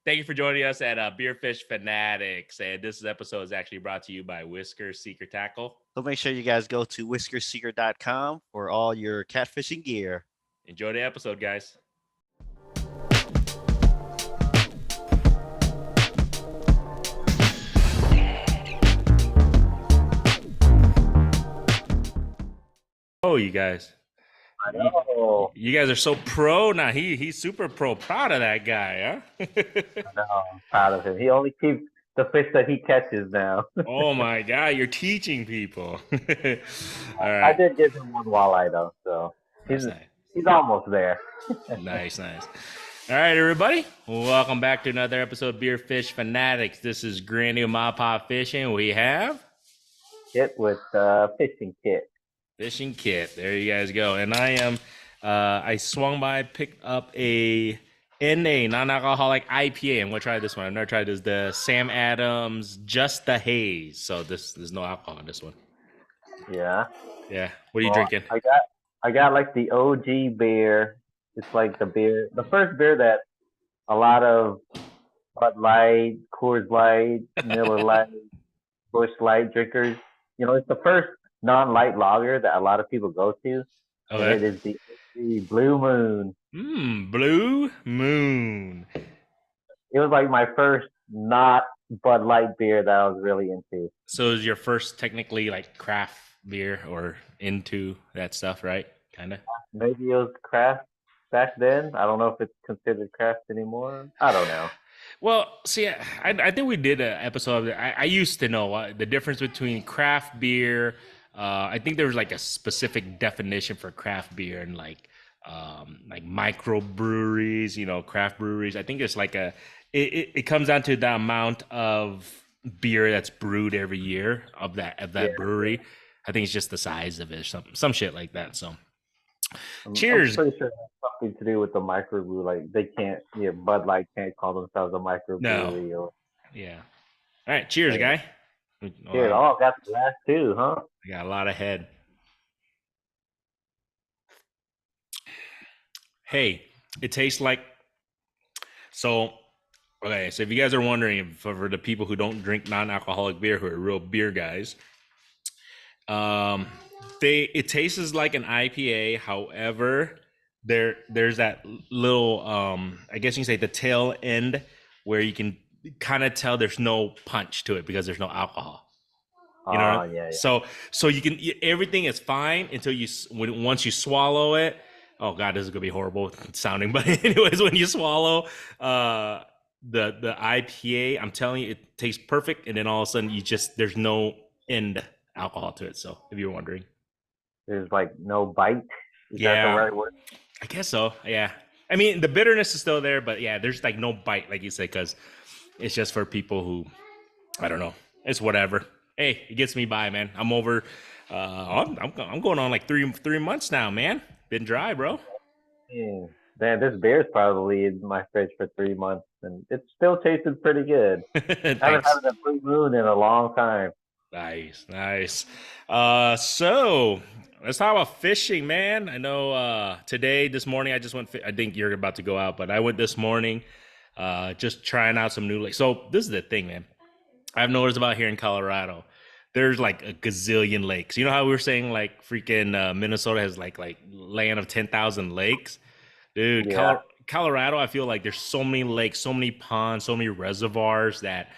Thank you for joining us at Beerfish Fanatics. And this episode is actually brought to you by Whisker Secret Tackle. So make sure you guys go to whiskersecret.com for all your catfishing gear. Enjoy the episode, guys. Oh, you guys. I know. You guys are so pro now. He's super pro. Proud of that guy, huh? I know. I'm proud of him. He only keeps the fish that he catches now. Oh my God, you're teaching people. All right. I did give him one walleye though, so he's almost there. Nice. All right, everybody. Welcome back to another episode of Beer Fish Fanatics. This is Grandy with My Pop Fishing. We have Kit with fishing kit. Fishing Kit. There you guys go. And I am I swung by, picked up a NA, non-alcoholic IPA. I'm gonna try this one. I've never tried this. The Sam Adams Just the Haze. So there's no alcohol in this one. Yeah. What are you drinking? I got like the OG beer. It's like the first beer that a lot of Bud Light, Coors Light, Miller Light, Busch Light drinkers. It's the first non-light lager that a lot of people go to. Okay. And it is the Blue Moon. Blue Moon. It was like my first not Bud Light beer that I was really into. So is your first technically like craft beer or into that stuff, right? Kind of. Maybe it was craft back then. I don't know if it's considered craft anymore. I don't know. Well, see, I think we did an episode of it. I used to know the difference between craft beer. I think there was like a specific definition for craft beer and like microbreweries, craft breweries. I think it's like it comes down to the amount of beer that's brewed every year of that brewery. I think it's just the size of it, some shit like that. So, cheers. I'm pretty sure it has something to do with the microbrew. Like they can't, Bud Light can't call themselves a microbrewery. No. Yeah. All right. Cheers, guy. Cheers. Oh, got the last two, huh? I got a lot of head. Hey, it tastes like so. Okay, so if you guys are wondering, for the people who don't drink non-alcoholic beer, who are real beer guys, it tastes like an IPA. However, there's that little I guess you can say the tail end where you can kind of tell there's no punch to it because there's no alcohol. Yeah. So you can everything is fine until once you swallow it. Oh God, this is gonna be horrible sounding, but anyways, when you swallow the IPA, I'm telling you, it tastes perfect, and then all of a sudden there's no end alcohol to it. So if you're wondering, there's like no bite. Is that the right word? I guess so. Yeah. I mean, the bitterness is still there, but yeah, there's like no bite, like you say, because it's just for people who, I don't know, it's whatever. Hey, it gets me by, man. I'm over. I'm going on like three months now, man. Been dry, bro. Yeah. Man, this beer's probably in my fridge for 3 months, and it still tasted pretty good. I haven't had a Blue Moon in a long time. Nice. So let's talk about fishing, man. I know this morning, I think you're about to go out, but I went this morning just trying out some new lakes. So this is the thing, man. I've noticed about here in Colorado, there's like a gazillion lakes. You know how we were saying like freaking Minnesota has like land of 10,000 lakes? Dude, Yeah. Colorado, I feel like there's so many lakes, so many ponds, so many reservoirs that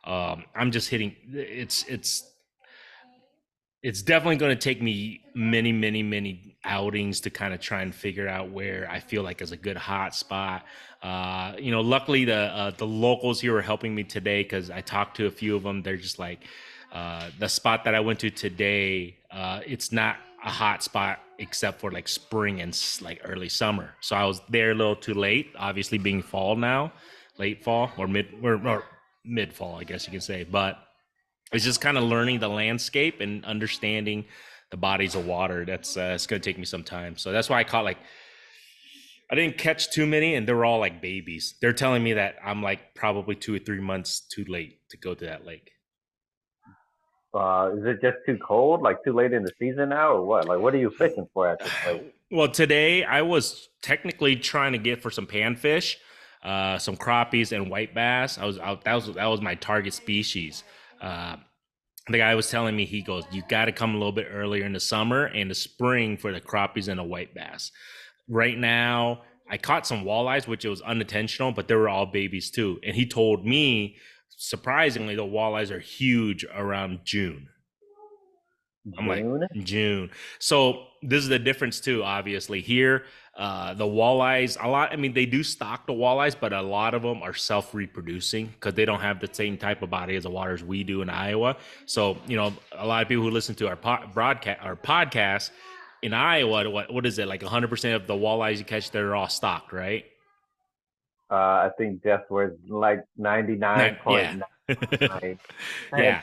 I'm just hitting. It's definitely going to take me many outings to kind of try and figure out where I feel like is a good hot spot. Luckily the locals here are helping me today because I talked to a few of them. They're just like, the spot that I went to today, it's not a hot spot except for like spring and like early summer. So I was there a little too late, obviously being fall now, late fall or mid fall, I guess you can say. But it's just kind of learning the landscape and understanding the bodies of water. That's it's going to take me some time. So that's why I didn't catch too many, and they were all like babies. They're telling me that I'm like probably 2 or 3 months too late to go to that lake. Is it just too cold, like too late in the season now, or what? Like, what are you fishing for at this lake? Well, today I was technically trying to get for some panfish. some crappies and white bass. That was my target species. The guy was telling me, he goes, you got to come a little bit earlier in the summer and the spring for the crappies and the white bass. Right now, I caught some walleyes, which it was unintentional, but they were all babies too. And he told me, surprisingly, the walleyes are huge around June. I'm like, June. So this is the difference too, obviously. Here, the walleyes, a lot, I mean, they do stock the walleyes, but a lot of them are self-reproducing because they don't have the same type of body as the waters we do in Iowa. So, you know, a lot of people who listen to our podcast in Iowa, what is it, like 100% of the walleyes you catch, they're all stocked, right? I think that's where it's like 99.9. Yeah. Yeah.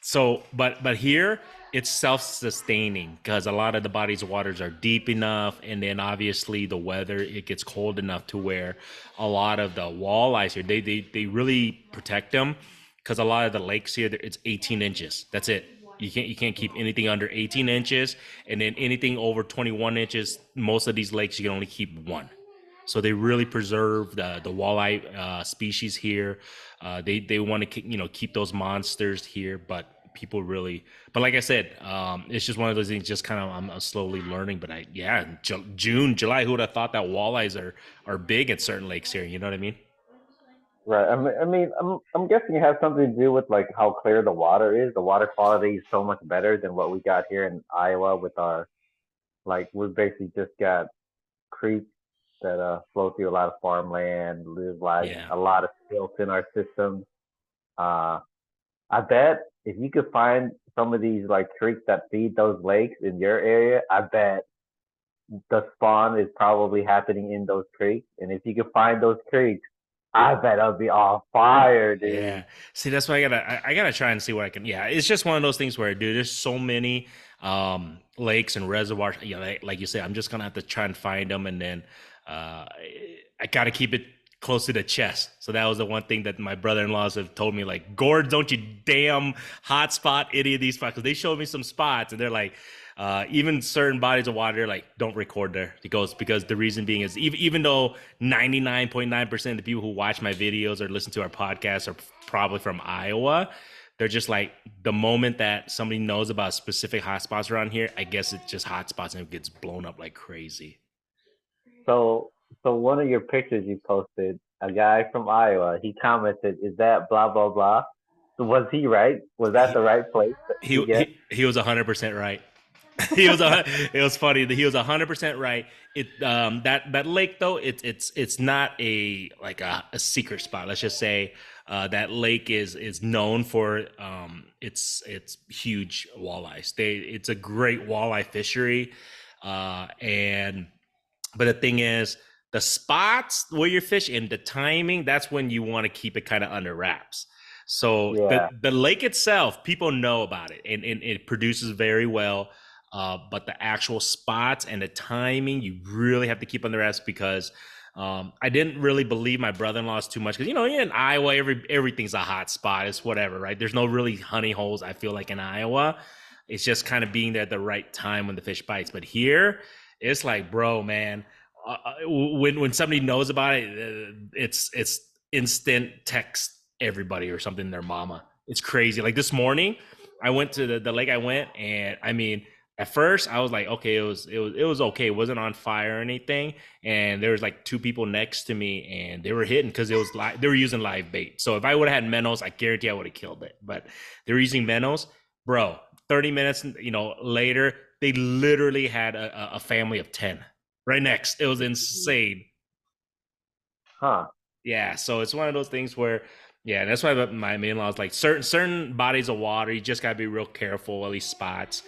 So, but here it's self-sustaining because a lot of the bodies of waters are deep enough, and then obviously the weather, it gets cold enough to where a lot of the walleyes here, they really protect them because a lot of the lakes here, it's 18 inches. That's it. You can't keep anything under 18 inches, and then anything over 21 inches. Most of these lakes you can only keep one. So they really preserve the walleye species here. They want to keep those monsters here, but people really. But like I said, it's just one of those things. Just kind of I'm slowly learning. But June, July. Who would have thought that walleyes are big at certain lakes here? You know what I mean? Right. I'm guessing it has something to do with like how clear the water is. The water quality is so much better than what we got here in Iowa with our, like, we basically just got creeks that flow through a lot of farmland. There's like a lot of silt in our system. I bet if you could find some of these like creeks that feed those lakes in your area, I bet the spawn is probably happening in those creeks. And if you could find those creeks, I bet I'll be on fire, dude. Yeah. See, that's why I gotta try and see what I can. Yeah, it's just one of those things where, dude, there's so many lakes and reservoirs. You know, like you said, I'm just gonna have to try and find them, and then I gotta keep it close to the chest. So that was the one thing that my brother-in-laws have told me, like, Gord, don't you damn hotspot any of these spots, because they showed me some spots, and they're like, even certain bodies of water, like, don't record there. Because the reason being is even though 99.9% of the people who watch my videos or listen to our podcast are probably from Iowa, they're just like, the moment that somebody knows about specific hotspots around here, I guess it's just hotspots and it gets blown up like crazy. So one of your pictures you posted, a guy from Iowa, he commented, "Is that blah blah blah?" Was he right? Was that the right place? He was 100% right. It was funny that he was 100% right. That lake though, it's not a secret spot. Let's just say that lake is known for its huge walleyes. It's a great walleye fishery, but the thing is, the spots where you're fishing, the timing, that's when you want to keep it kind of under wraps. So the lake itself, people know about it, and it produces very well. But the actual spots and the timing, you really have to keep under wraps, because I didn't really believe my brother-in-laws too much, because in Iowa, everything's a hot spot. It's whatever, right? There's no really honey holes, I feel like, in Iowa. It's just kind of being there at the right time when the fish bites. But here, it's like, bro, man, when somebody knows about it, it's instant text everybody or something, their mama. It's crazy. Like this morning, I went to the lake. I went, and I mean, at first I was like, okay, it was okay. It wasn't on fire or anything. And there was like two people next to me, and they were hitting because it was they were using live bait. So if I would have had minnows, I guarantee I would have killed it. But they were using minnows, bro. 30 minutes, later, they literally had a family of 10 right next. It was insane. Huh. Yeah, so it's one of those things where, yeah, that's why my in-law is like, certain bodies of water, you just gotta be real careful, at least spots.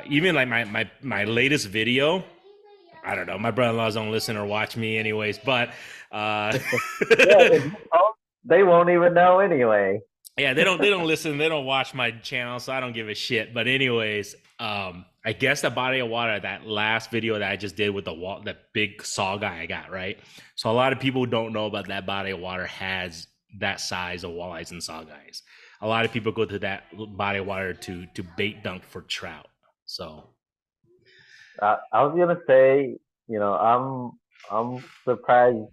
Even like my latest video, I don't know, my brother-in-laws don't listen or watch me anyways, but they won't even know anyway. Yeah, they don't listen, they don't watch my channel, so I don't give a shit. But anyways, I guess the body of water, that last video that I just did with the big saw guy I got, right? So a lot of people who don't know about that body of water has that size of walleyes and saw guys. A lot of people go to that body of water to bait dunk for trout. So I was gonna say, I'm surprised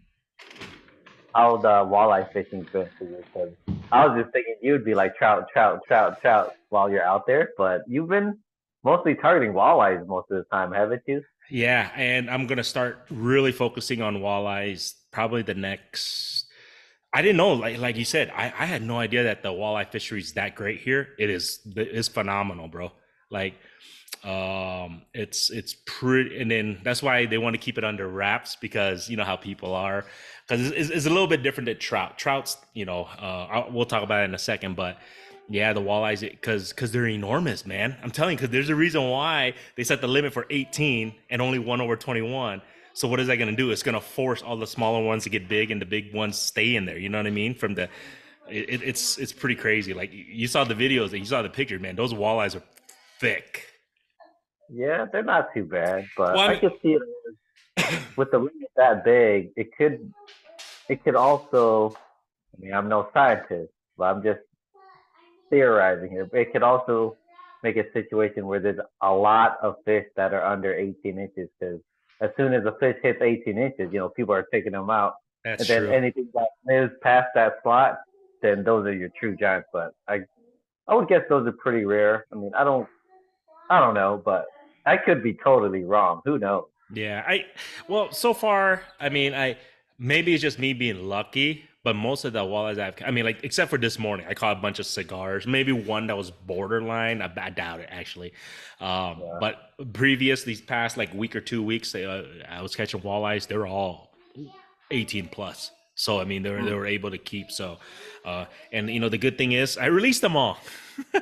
how the walleye fishing's been for you. Because I was just thinking you'd be like trout, trout, trout, trout while you're out there, but you've been mostly targeting walleyes most of the time, haven't you? Yeah, and I'm gonna start really focusing on walleyes probably the next. I didn't know, like you said, I had no idea that the walleye fishery is that great here. It's phenomenal, bro. Like, it's pretty, and then that's why they want to keep it under wraps because you know how people are. Because it's a little bit different than trout. Trout's, we'll talk about it in a second, but yeah, the walleyes, because they're enormous, man. I'm telling you, because there's a reason why they set the limit for 18 and only 1/21. So what is that going to do? It's going to force all the smaller ones to get big and the big ones stay in there. You know what I mean? It's pretty crazy. Like you saw the videos and you saw the picture, man. Those walleyes are thick. Yeah, they're not too bad, but Well, I I mean, could see it with the limit that big. It could also. I mean, I'm no scientist, but I'm just theorizing here. It could also make a situation where there's a lot of fish that are under 18 inches because as soon as a fish hits 18 inches, people are taking them out. that's And then true. anything that moves past that slot, then those are your true giants. But I would guess those are pretty rare. I mean, I don't know, but I could be totally wrong. Who knows? Yeah, well, so far, I mean, I maybe it's just me being lucky, but most of the walleyes I mean, like except for this morning, I caught a bunch of cigars, maybe one that was borderline. I doubt it actually, Yeah. but previous these past like week or 2 weeks, I was catching walleyes. They were all 18 plus. So I mean, they were able to keep. So, and the good thing is, I released them all.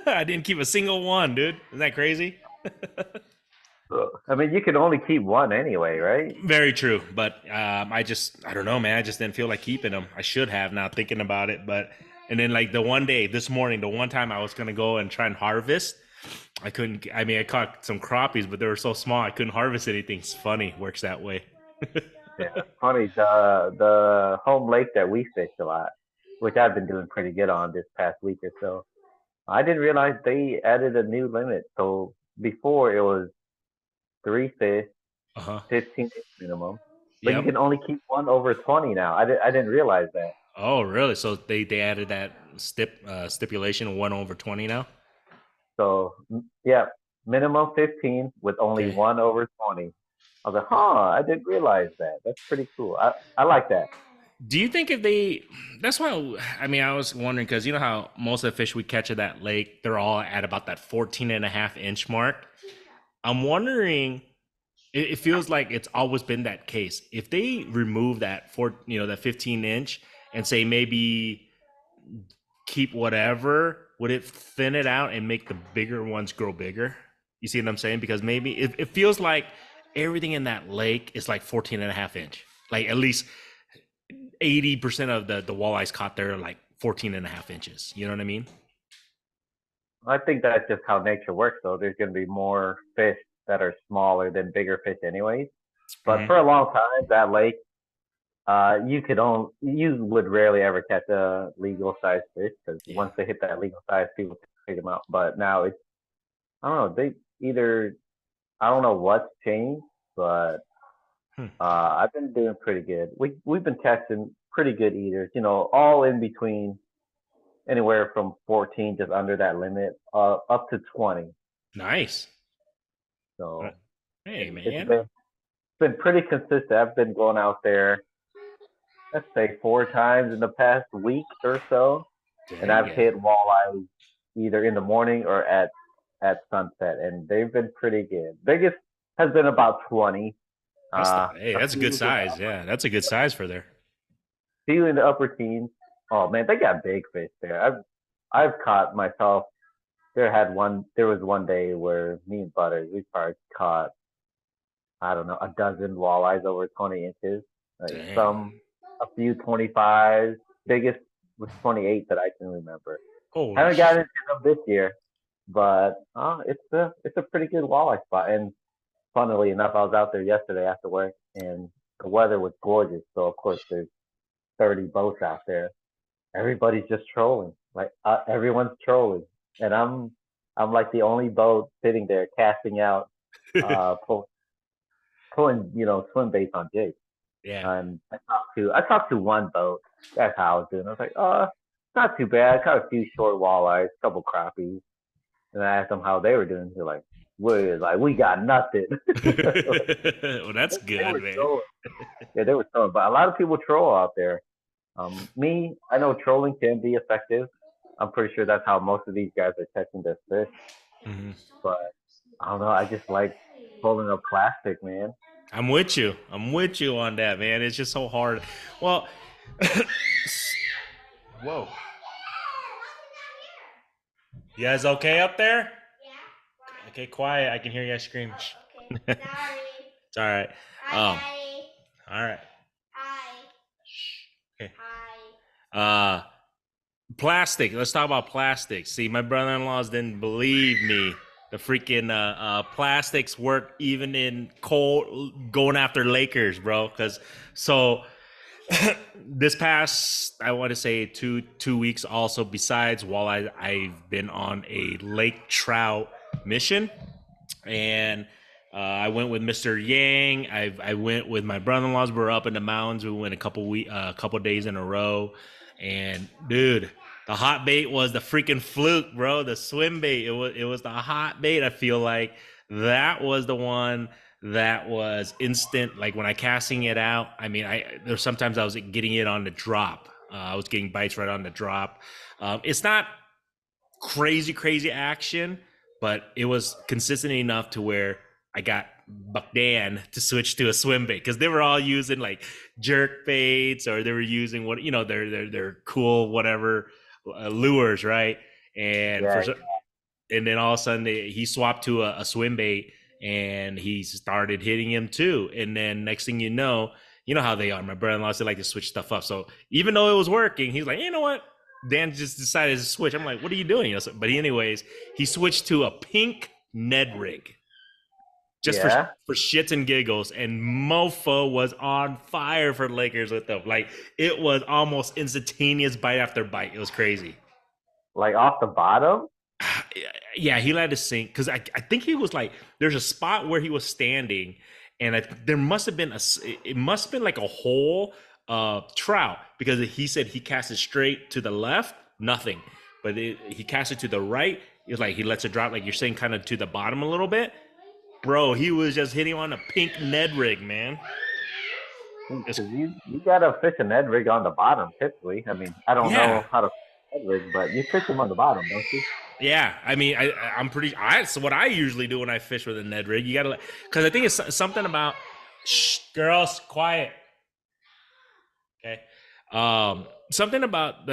I didn't keep a single one, dude. Isn't that crazy? So, I mean, you can only keep one anyway, right? Very true, but I don't know, man. I just didn't feel like keeping them. I should have now thinking about it, but and then like the one day this morning, the one time I was gonna go and try and harvest, I couldn't. I mean, I caught some crappies, but they were so small I couldn't harvest anything. It's funny, works that way. Yeah. Funny, the home lake that we fish a lot, which I've been doing pretty good on this past week or so. I didn't realize they added a new limit. So before it was three fish, Uh huh. 15 inch minimum, but you Yep. can only keep one over 20 now. I didn't realize that. Oh, really? So they added that stipulation 1/20 now. So yeah, minimum 15 with only Okay. one over 20. I was like, huh, I didn't realize that. That's pretty cool. I like that. Do you think if they? That's why I mean I was wondering because you know how most of the fish we catch at that lake they're all at about that 14 and a half inch mark. I'm wondering. It feels like it's always been that case. If they remove that 15 inch and say maybe keep whatever, would it thin it out and make the bigger ones grow bigger? You see what I'm saying? Because maybe it feels like everything in that lake is like 14 and a half inch. Like at least 80% of the walleyes caught there are like 14 and a half inches. You know what I mean? I think that's just how nature works, though. There's going to be more fish that are smaller than bigger fish, anyways. But Hmm. for a long time, that lake, you would rarely ever catch a legal sized fish because Yeah. once they hit that legal size, people take them out. But now I don't know, I don't know what's changed, but Hmm. I've been doing pretty good. We've been catching pretty good eaters, all in between anywhere from 14, just under that limit, up to 20. Nice. Uh, So Hey, it's man. been pretty consistent. I've been going out there, let's say 4 times in the past week or so, and Dang I've it. hit walleyes either in the morning or at sunset, and they've been pretty good. Biggest has been about 20. That's not, Uh, hey, a that's a good few in the size. upper, Yeah, that's a good size for there. few in the upper teens. Oh man, they got big fish there. I've caught myself. There was one day where me and Butters we probably caught, I don't know, a dozen walleyes over 20 inches. Like Dang. some, a few 25s. Biggest was 28 that I can remember. Holy Haven't gotten into them this year, but it's a pretty good walleye spot. And funnily enough, I was out there yesterday after work, and the weather was gorgeous. So of course there's 30 boats out there. Everybody's just trolling. Like everyone's trolling, and I'm like the only boat sitting there casting out, pull, pulling swim baits on jigs. Yeah. And I talked to one boat. That's how I was doing. I was like, not too bad. Caught a few short walleyes, a couple crappies, and I asked them how they were doing. They're like, we got nothing. Like, Well, that's they good, were man. trolling. Yeah, they were trolling. But a lot of people troll out there. I know trolling can be effective. I'm pretty sure that's how most of these guys are catching their fish. Mhm. But I don't know. I just like pulling up plastic, man. I'm with you. I'm with you on that, man. It's just so hard. Well, whoa. You guys okay up there? Okay, quiet. I can hear you guys scream. Okay. It's all right. Hi, All right. Hi. Okay. Hi. Plastic. Let's talk about plastic. See, my brother-in-laws didn't believe me. The freaking plastics work even in cold going after Lakers, bro. Because so this past, I want to say two weeks. Also, besides walleye, I've been on a lake trout mission, and I went with Mr. Yang. I went with my brother-in-laws. We were up in the mountains. We went a couple days in a row, and dude, the hot bait was the freaking fluke, bro. The swim bait. It was the hot bait. I feel like that was the one that was instant. Like when I casting it out, I mean, there's sometimes I was getting it on the drop. I was getting bites right on the drop. It's not crazy action, but it was consistent enough to where I got Buck Dan to switch to a swim bait because they were all using like jerk baits or they were using what their cool whatever lures, right? And Yeah, and then all of a sudden he swapped to a swim bait and he started hitting him too. And then next thing you know how they are. My brother-in-laws, they like to switch stuff up. So even though it was working, he's like, you know what? Dan just decided to switch. I'm like, what are you doing? But anyways, he switched to a pink Ned rig just yeah. for shits and giggles. And Mofo was on fire for Lakers with them. Like it was almost instantaneous bite after bite. It was crazy. Like off the bottom. Yeah, he let it sink because I think he was like there's a spot where he was standing and there must have been it must have been like a whole trout because he said he cast it straight to the left, nothing, but he cast it to the right. It's like he lets it drop like you're saying kind of to the bottom a little bit. Bro, he was just hitting on a pink Ned rig, man. It's, Because you gotta fish a Ned rig on the bottom typically. I mean, I don't yeah. know how to fish a Ned rig, but you fish them on the bottom, don't you? Yeah, I mean, I'm pretty. It's what I usually do when I fish with a Ned rig. You gotta, because I think it's something about. Shh, girls, quiet. Okay. Something about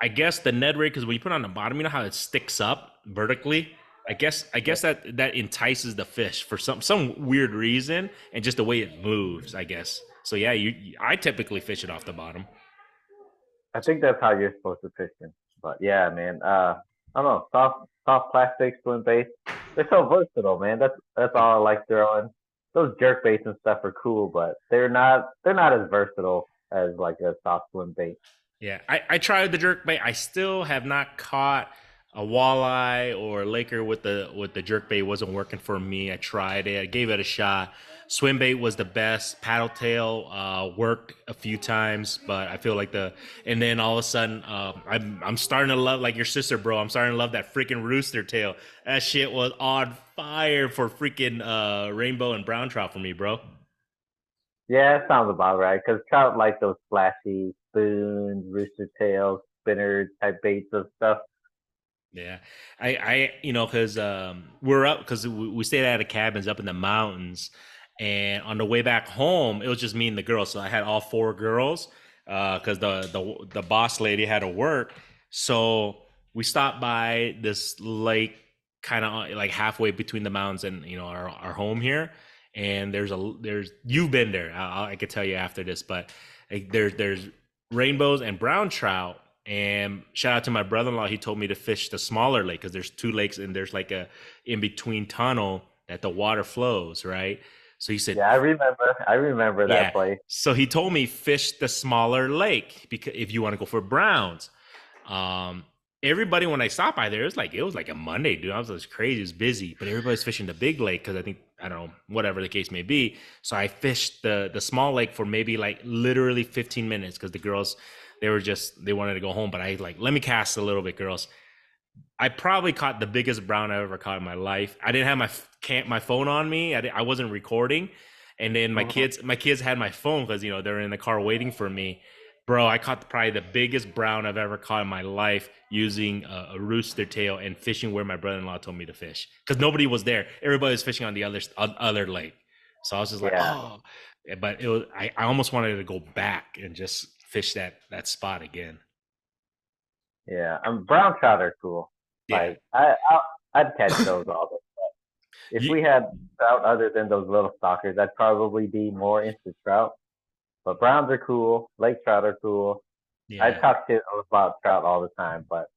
I guess the Ned rig because when you put it on the bottom, you know how it sticks up vertically. I guess that entices the fish for some weird reason, and just the way it moves. I guess. So yeah, I typically fish it off the bottom. I think that's how you're supposed to fish them. But yeah, man. I don't know. Soft plastic swim baits. They're so versatile, man. That's all I like throwing. Those jerk baits and stuff are cool, but they're not as versatile as like a soft swim bait. Yeah, I tried the jerk bait. I still have not caught a walleye or a laker with the jerk bait. It wasn't working for me. I tried it. I gave it a shot. Swim bait was the best. Paddle tail worked a few times, but I feel like and then all of a sudden I'm starting to love like your sister, bro. I'm starting to love that freaking rooster tail. That shit was on fire for freaking rainbow and brown trout for me, bro. Yeah, it sounds about right. Because trout like those flashy spoons, rooster tails, spinner type baits and stuff. Yeah, because we're up because we stayed at a cabins up in the mountains, and on the way back home, it was just me and the girls. So I had all four girls because the boss lady had to work. So we stopped by this lake, kind of like halfway between the mountains and our home here. And there's you've been there. I could tell you after this, but like, there's rainbows and brown trout. And shout out to my brother-in-law. He told me to fish the smaller lake because there's two lakes and there's like a in between tunnel that the water flows, right? So he said, Yeah, I remember. I remember yeah. that place. So he told me fish the smaller lake because if you want to go for browns. Everybody when I stopped by there, it was like a Monday, dude. I was like crazy, it was busy, but everybody's fishing the big lake because I don't know, whatever the case may be. So I fished the small lake for maybe like literally 15 minutes because the girls they wanted to go home, but I like, let me cast a little bit, girls. I probably caught the biggest brown I've ever caught in my life. I didn't have my phone on me. I wasn't recording, and then my kids had my phone because they're in the car waiting for me. Bro, I caught probably the biggest brown I've ever caught in my life using a rooster tail and fishing where my brother-in-law told me to fish because nobody was there. Everybody was fishing on the other lake, so I was just like, oh. But it was I almost wanted to go back and just fish that spot again. Yeah, brown trout are cool. Yeah. Like I'd catch those all day. If You- we had trout other than those little stalkers, I'd probably be more into trout. But browns are cool. Lake trout are cool. I yeah. talk shit about trout all the time, but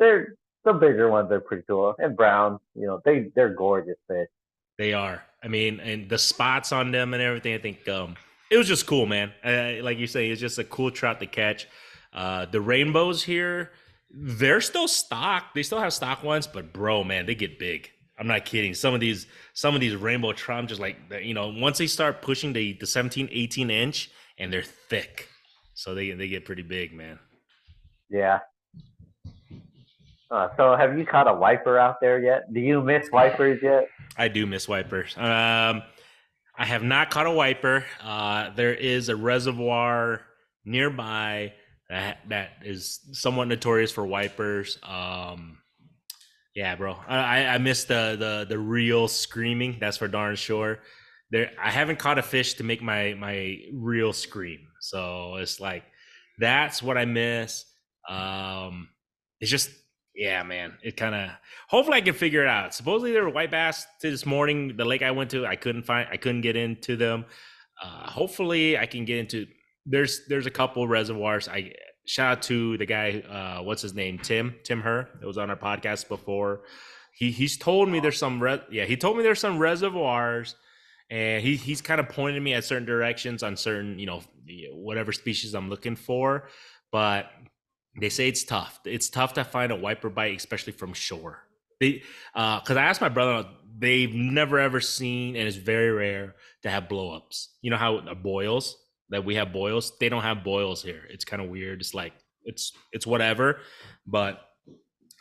they're the bigger ones are pretty cool. And browns, they're gorgeous fish. They are. I mean, and the spots on them and everything. I think it was just cool, man. Like you say, it's just a cool trout to catch. The rainbows here, they're still stocked. They still have stock ones, but bro, man, they get big. I'm not kidding. Some of these rainbow trout, I'm just like, once they start pushing the 17, 18 inch, and they're thick, so they get pretty big, man. Yeah. So have you caught a wiper out there yet? Do you miss wipers yet? I do miss wipers. I have not caught a wiper. There is a reservoir nearby that is somewhat notorious for wipers. Yeah, bro. I miss the real screaming. That's for darn sure. I haven't caught a fish to make my real scream. So it's like that's what I miss. It's just yeah, man. It kind of hopefully I can figure it out. Supposedly there were white bass this morning. The lake I went to, I couldn't get into them. Hopefully I can get into. There's a couple reservoirs. Shout out to the guy, what's his name? Tim Herr, that was on our podcast before. He's told me there's some he told me there's some reservoirs, and he's kind of pointed me at certain directions on certain, whatever species I'm looking for. But they say it's tough. It's tough to find a wiper bite, especially from shore. Because I asked my brother, they've never ever seen, and it's very rare to have blowups. You know how boils? That we have boils, they don't have boils here. It's kind of weird. It's like it's whatever, but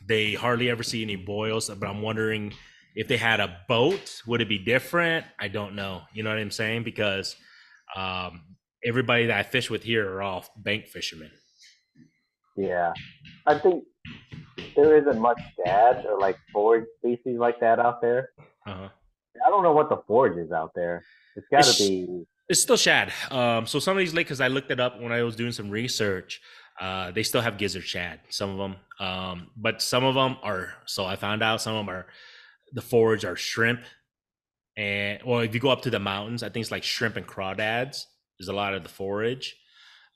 they hardly ever see any boils. But I'm wondering if they had a boat, would it be different? I don't know. You know what I'm saying? Because everybody that I fish with here are all bank fishermen. Yeah, I think there isn't much shad or like forage species like that out there. Uh-huh. I don't know what the forage is out there. It's got to be. It's still shad. So some of these lakes, because I looked it up when I was doing some research, they still have gizzard shad, some of them. But some of them are, so I found out some of them are, the forage are shrimp. And, well, if you go up to the mountains, I think it's like shrimp and crawdads is a lot of the forage.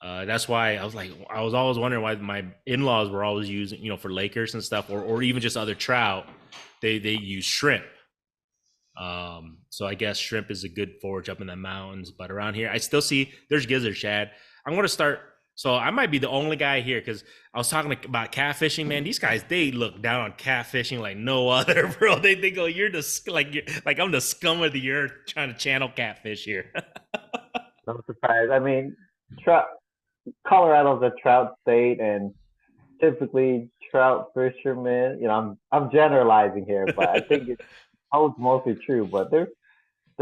That's why I was always wondering why my in-laws were always using, for Lakers and stuff, or even just other trout, they use shrimp. So I guess shrimp is a good forage up in the mountains, but around here I still see there's gizzard shad. I'm going to start. So I might be the only guy here, because I was talking about catfishing, man. These guys, they look down on catfishing like no other, bro. They go, you're like I'm the scum of the earth trying to channel catfish here. I'm surprised. I mean, Colorado's a trout state, and typically trout fishermen. I'm generalizing here, but I think it's mostly true. But they're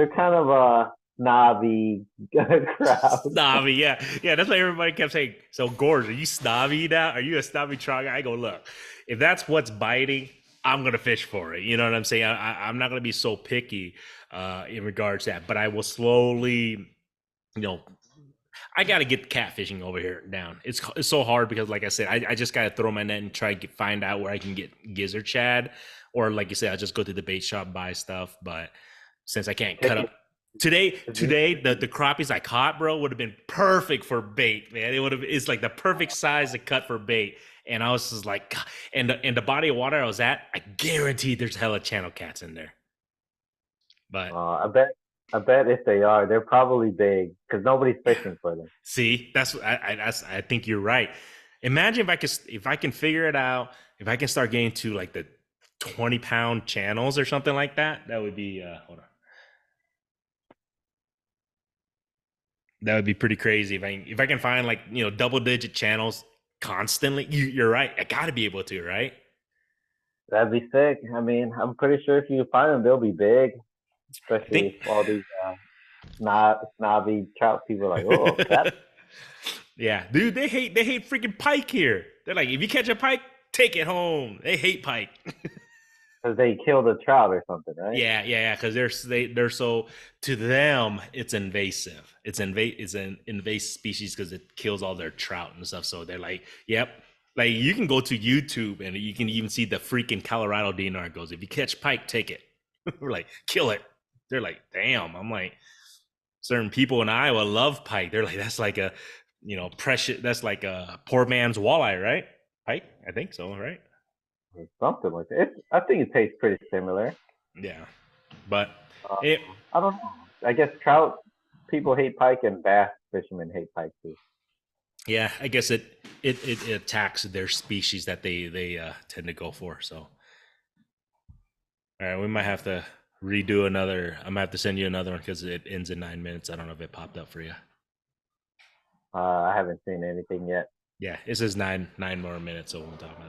kind of a snobby crowd. Snobby, yeah. That's why everybody kept saying. So, Gordon, are you snobby now? Are you a snobby trout guy? I go, look, if that's what's biting, I'm gonna fish for it. You know what I'm saying? I'm not gonna be so picky in regards to that, but I will slowly, I got to get catfishing over here down. It's so hard because, like I said, I just got to throw my net and try to find out where I can get gizzard shad, or like you said, I'll just go to the bait shop, buy stuff. But since I can't cut up today, the crappies I caught, bro, would have been perfect for bait, man. It's like the perfect size to cut for bait. And I was just like, God. And the body of water I was at, I guarantee there's hella channel cats in there. But I bet if they are, they're probably big because nobody's fishing for them. See, I think you're right. Imagine if I can figure it out, if I can start getting to like the 20-pound channels or something like that, that would be hold on. That would be pretty crazy if I can find like double digit channels constantly. You're right. I got to be able to, right? That'd be sick. I mean, I'm pretty sure if you find them, they'll be big, I especially think. if all these snobby trout people are like, oh, cat, Yeah, dude, they hate freaking pike here. They're like, if you catch a pike, take it home. They hate pike. because they kill the trout or something, right? Yeah, because they're so, to them it's invasive. It's an invasive species because it kills all their trout and stuff. So they're like, yep. Like you can go to YouTube and you can even see the freaking Colorado DNR goes, if you catch pike, take it. We're like, kill it. They're like, damn. I'm like, certain people in Iowa love pike. They're like, that's like a precious. That's like a poor man's walleye, right? Pike, I think so, right? Or something like that. I think it tastes pretty similar. Yeah, but Uh, it I don't know. I guess trout people hate pike and bass fishermen hate pike too. Yeah, I guess it attacks their species that they tend to go for. So, all right, we might have to redo another. I might have to send you another one because it ends in 9 minutes. I don't know if it popped up for you. I haven't seen anything yet. Yeah, it says nine more minutes, so we'll talk about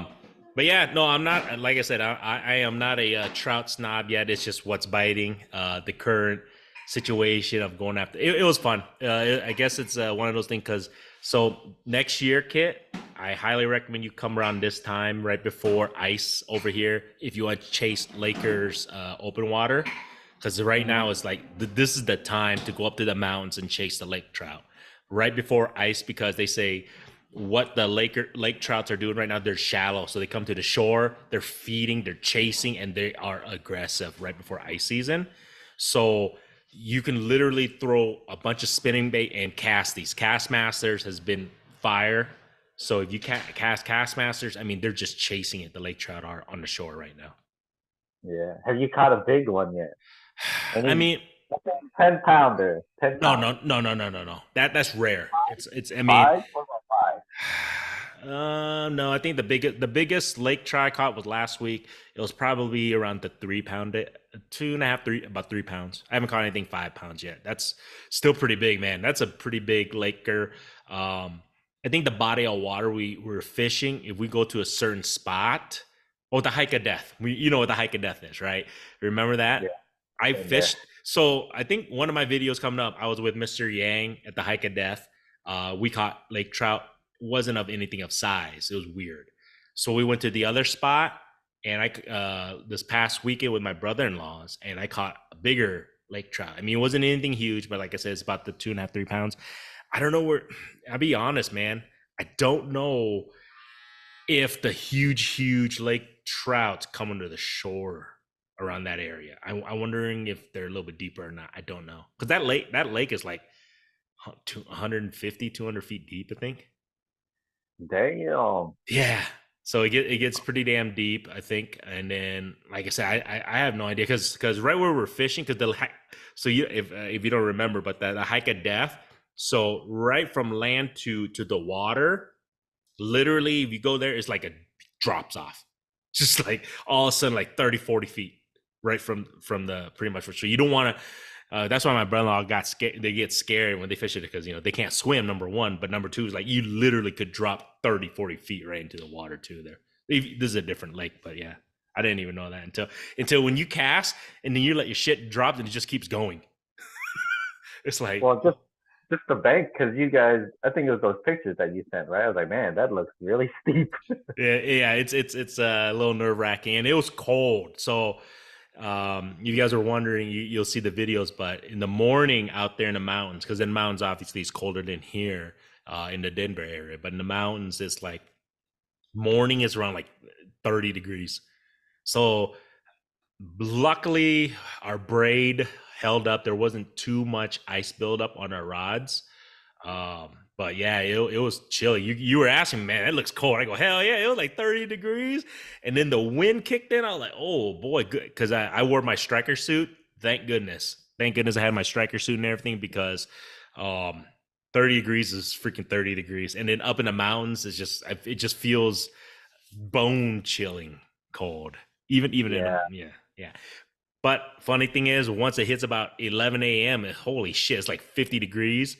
it. But yeah, no, I'm not. Like I said, I am not a trout snob yet. It's just what's biting. The current situation of going after it was fun. I guess it's one of those things because so next year, Kit, I highly recommend you come around this time right before ice over here if you want to chase Lakers open water. Because right now it's like this is the time to go up to the mountains and chase the lake trout right before ice, because they say what the lake trouts are doing right now, they're shallow, so they come to the shore, they're feeding, they're chasing, and they are aggressive right before ice season. So you can literally throw a bunch of spinning bait and cast. These cast masters has been fire. So if you cast cast masters, I mean, they're just chasing it. The lake trout are on the shore right now. Yeah. Have you caught a big one yet? I mean, 10 pounder, 10 no, pounds. no. That's rare. It's. I mean, Five? What about five? No, I think the biggest lake trout I caught was last week. It was probably around the 3 pound, 2.5, about 3 pounds. I haven't caught anything 5 pounds yet. That's still pretty big, man. That's a pretty big laker. I think the body of water we were fishing, if we go to a certain spot, the hike of death. You know what the hike of death is, right? Remember that? Yeah. I Been there. fished. So I think one of my videos coming up, I was with Mr. Yang at the hike of death. We caught lake trout. Wasn't of anything of size. It was weird. So we went to the other spot, and I this past weekend with my brother-in-laws, and I caught a bigger lake trout. I mean, it wasn't anything huge, but like I said, it's about the 2.5, 3 pounds. I don't know where. I'll be honest, man. I don't know if the huge lake trouts come under the shore around that area. I'm wondering if they're a little bit deeper or not. I don't know, because that lake is like 150, 200 feet deep, I think. Damn. Yeah. So it gets pretty damn deep, I think. And then, like I said, I have no idea because right where we're fishing, because so you if you don't remember, but the hike of death. So right from land to the water, literally, if you go there, it's like a drops off, just like all of a sudden like 30, 40 feet right from the pretty much. So you don't want to. That's why my brother-in-law got scared. They get scared when they fish it because they can't swim, number one, but number two is like you literally could drop 30, 40 feet right into the water too there. This is a different lake, but yeah, I didn't even know that until when you cast and then you let your shit drop and it just keeps going. It's like, Well, just the bank, because you guys, I think it was those pictures that you sent, right? I was like, man, that looks really steep. yeah, it's a little nerve-wracking, and it was cold. So you guys are wondering, you'll see the videos, but in the morning out there in the mountains, because in the mountains obviously it's colder than here in the Denver area, but in the mountains it's like morning is around like 30 degrees. So luckily our braid held up. There wasn't too much ice buildup on our rods. But yeah, it was chilly. You were asking, man, that looks cold. I go, hell yeah, it was like 30 degrees. And then the wind kicked in. I was like, oh boy, good. Because I wore my striker suit. Thank goodness. Thank goodness I had my striker suit and everything, because 30 degrees is freaking 30 degrees. And then up in the mountains, it just feels bone chilling cold. Even Yeah. yeah. But funny thing is, once it hits about 11 a.m., holy shit, it's like 50 degrees.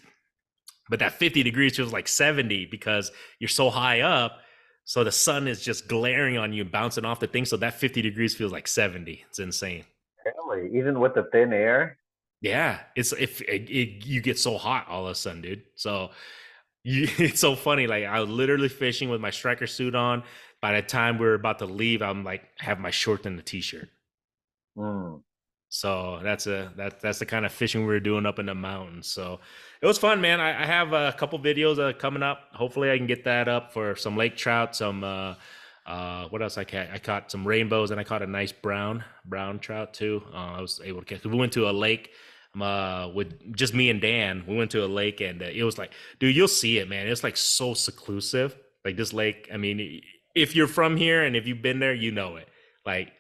But that 50 degrees feels like 70 because you're so high up. So the sun is just glaring on you, bouncing off the thing. So that 50 degrees feels like 70. It's insane. Really, even with the thin air. Yeah, it's if you get so hot all of a sudden, dude. So it's so funny. Like I was literally fishing with my striker suit on. By the time we were about to leave, I'm like have my short and the t-shirt. Mm. So that's the kind of fishing we were doing up in the mountains. So it was fun, man. I have a couple videos coming up. Hopefully, I can get that up for some lake trout, some what else I caught? I caught some rainbows and I caught a nice brown trout too. I was able to catch. We went to a lake with just me and Dan. We went to a lake and it was like, dude, you'll see it, man. It's like so seclusive. Like this lake. I mean, if you're from here and if you've been there, you know it. Like.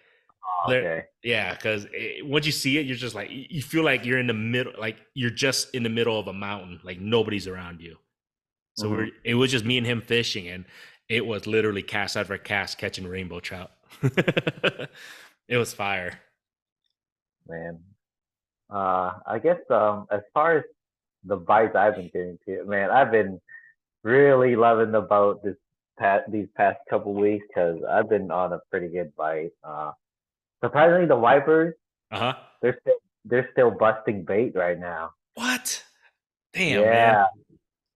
Okay. Yeah, because once you see it, you're just like you feel like you're in the middle, like you're just in the middle of a mountain, like nobody's around you. So it was just me and him fishing, and it was literally cast after cast catching rainbow trout. It was fire, Man. I guess as far as the bites I've been getting to, man, I've been really loving the boat these past couple weeks because I've been on a pretty good bite. Surprisingly, the wipers huh? they're still busting bait right now. What? Damn, man. Yeah,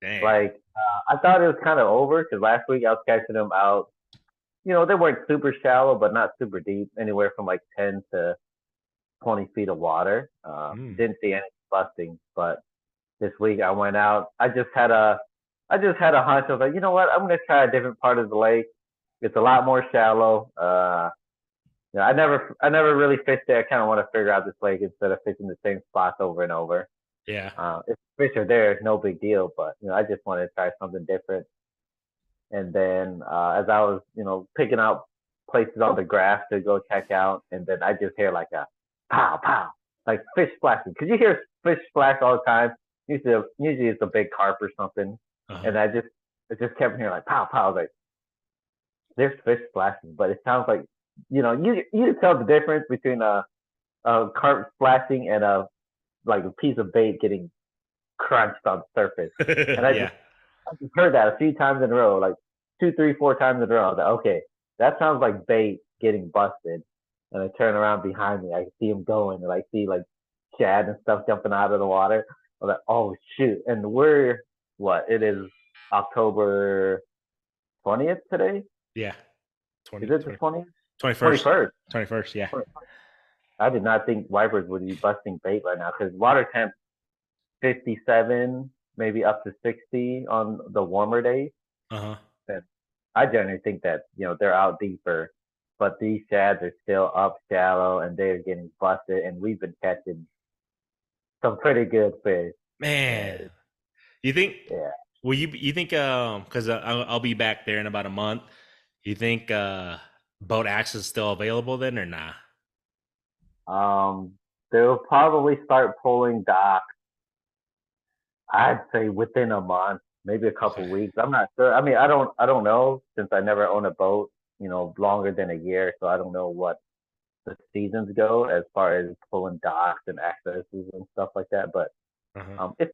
Damn. like I thought it was kind of over because last week I was catching them out. You know, they weren't super shallow, but not super deep, anywhere from like 10 to 20 feet of water. Didn't see any busting, but this week I went out. I just had a hunch. I was like, you know what? I'm gonna try a different part of the lake. It's a lot more shallow. Yeah, I never really fished there. I kind of want to figure out this lake instead of fishing the same spots over and over. Yeah. If fish are there, it's no big deal. But I just wanted to try something different. And then as I was, picking out places on the grass to go check out, and then I just hear like a pow pow, like fish splashing. Cause you hear fish splash all the time. Usually it's a big carp or something. And I just kept hearing like pow pow. I was like, there's fish splashing, but it sounds like you can tell the difference between a carp splashing and a piece of bait getting crunched on the surface. And Yeah. I just heard that a few times in a row, like 2, 3, 4 times in a row. I was like, okay, that sounds like bait getting busted. And I turn around behind me, I see him going, and I see like shad and stuff jumping out of the water. I was like, oh shoot! And it is October 20th today. Yeah. Is it the 20th? 21st. 21st, yeah. I did not think wipers would be busting bait right now because water temp 57, maybe up to 60 on the warmer days. And I generally think that they're out deeper, but these shads are still up shallow and they're getting busted, and we've been catching some pretty good fish. Man, you think? Yeah. Well, you think? Because I'll be back there in about a month. You think boat access is still available then, or nah? They'll probably start pulling docks. I'd say within a month, maybe a couple weeks. I'm not sure. I mean, I don't know since I never own a boat, longer than a year, so I don't know what the seasons go as far as pulling docks and accesses and stuff like that. But if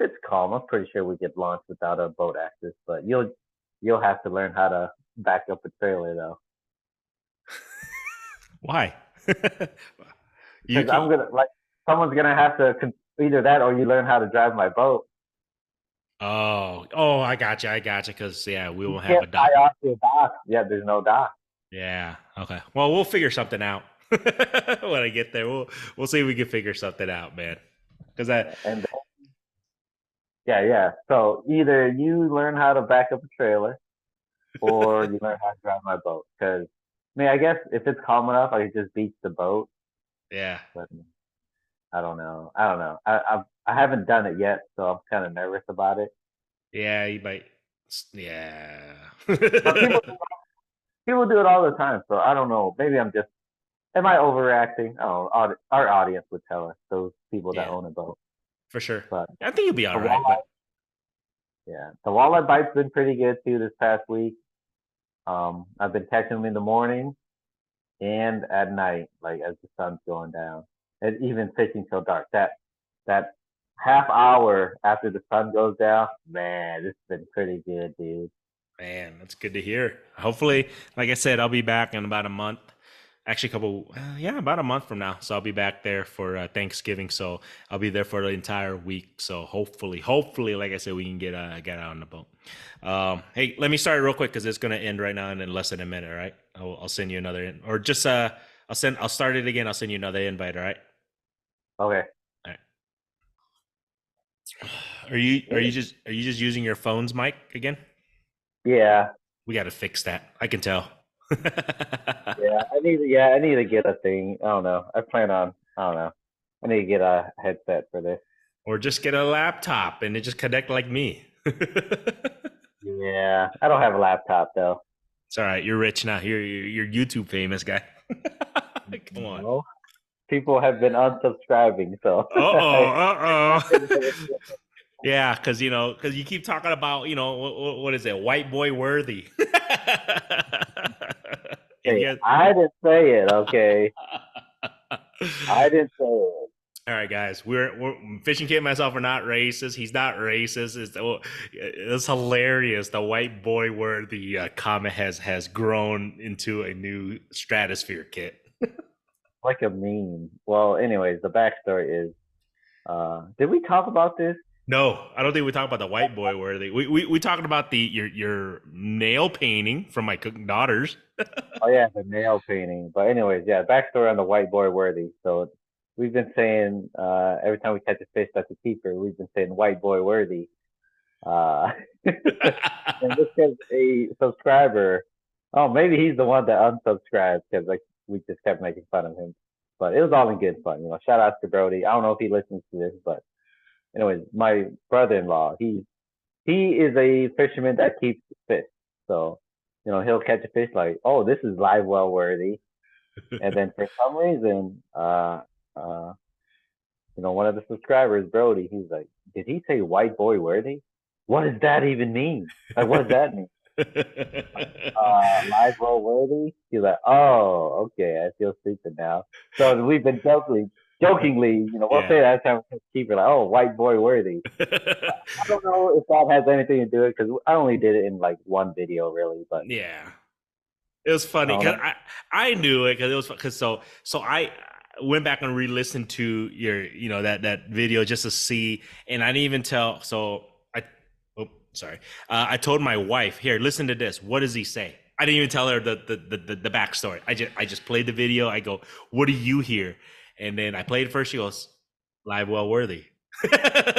it's calm, I'm pretty sure we get launched without a boat access. But you'll have to learn how to back up a trailer though. Why? Because someone's gonna have to either that or you learn how to drive my boat. Oh, I got you. Because we won't have a dock. Tie off to a dock. Yeah, there's no dock. Yeah. Okay. Well, we'll figure something out when I get there. We'll see if we can figure something out, man. Because yeah. So either you learn how to back up a trailer, or you learn how to drive my boat. Because I guess if it's calm enough, I could just beach the boat. Yeah. But I don't know. I haven't done it yet, so I'm kind of nervous about it. Yeah, you might. Yeah. But people do it all the time, so I don't know. Maybe am I overreacting? Oh, our audience would tell us, those people that own a boat. For sure. But I think you'll be all right. Yeah, the walleye bite's been pretty good too this past week. I've been catching them in the morning, and at night, like as the sun's going down, and even fishing till dark. That half hour after the sun goes down, man, this has been pretty good, dude. Man, that's good to hear. Hopefully, like I said, I'll be back in about a month. Actually, about a month from now. So I'll be back there for Thanksgiving. So I'll be there for the entire week. So hopefully, like I said, we can get out on the boat. Hey, let me start real quick because it's gonna end right now in less than a minute. All right, I'll send you another, or just I'll start it again. I'll send you another invite. All right. Okay. All right. Are you just using your phone's mic again? Yeah. We got to fix that. I can tell. Yeah, I need to get a thing. I don't know. I don't know. I need to get a headset for this. Or just get a laptop and it just connect like me. Yeah, I don't have a laptop though. It's all right. You're rich now. You're YouTube famous guy. Come on. No. People have been unsubscribing, so. Yeah, because you keep talking about what is it, white boy worthy. Hey, I didn't say it, okay? I didn't say it. All right, guys, we're Fishing Kid and myself are not racist. He's not racist. It's hilarious. The white boy worthy comment has grown into a new stratosphere, Kit. Like a meme. Well, anyways, the backstory is, did we talk about this? No, I don't think we talked about the white boy worthy. We talked about your nail painting from my daughters. Oh yeah, the nail painting. But anyways, yeah, backstory on the white boy worthy. So we've been saying every time we catch a fish that's a keeper, we've been saying white boy worthy. And this is a subscriber. Oh, maybe he's the one that unsubscribed because like we just kept making fun of him. But it was all in good fun, Shout out to Brody. I don't know if he listens to this, but anyways, my brother-in-law, he is a fisherman that keeps fish. So, he'll catch a fish like, oh, this is live well worthy. And then for some reason, one of the subscribers, Brody, he's like, did he say white boy worthy? What does that even mean? Like, what does that mean? Live well worthy? He's like, oh, okay, I feel stupid now. So we've been jokingly, we'll say that time keep it like, oh, white boy worthy. I don't know if that has anything to do with it because I only did it in like one video, really. But yeah, it was funny because I knew it because it was because so I went back and re-listened to your that video just to see, and I didn't even tell. So I told my wife, here, listen to this. What does he say? I didn't even tell her the backstory. I just played the video. I go, what do you hear? And then I played first. She goes, live well worthy.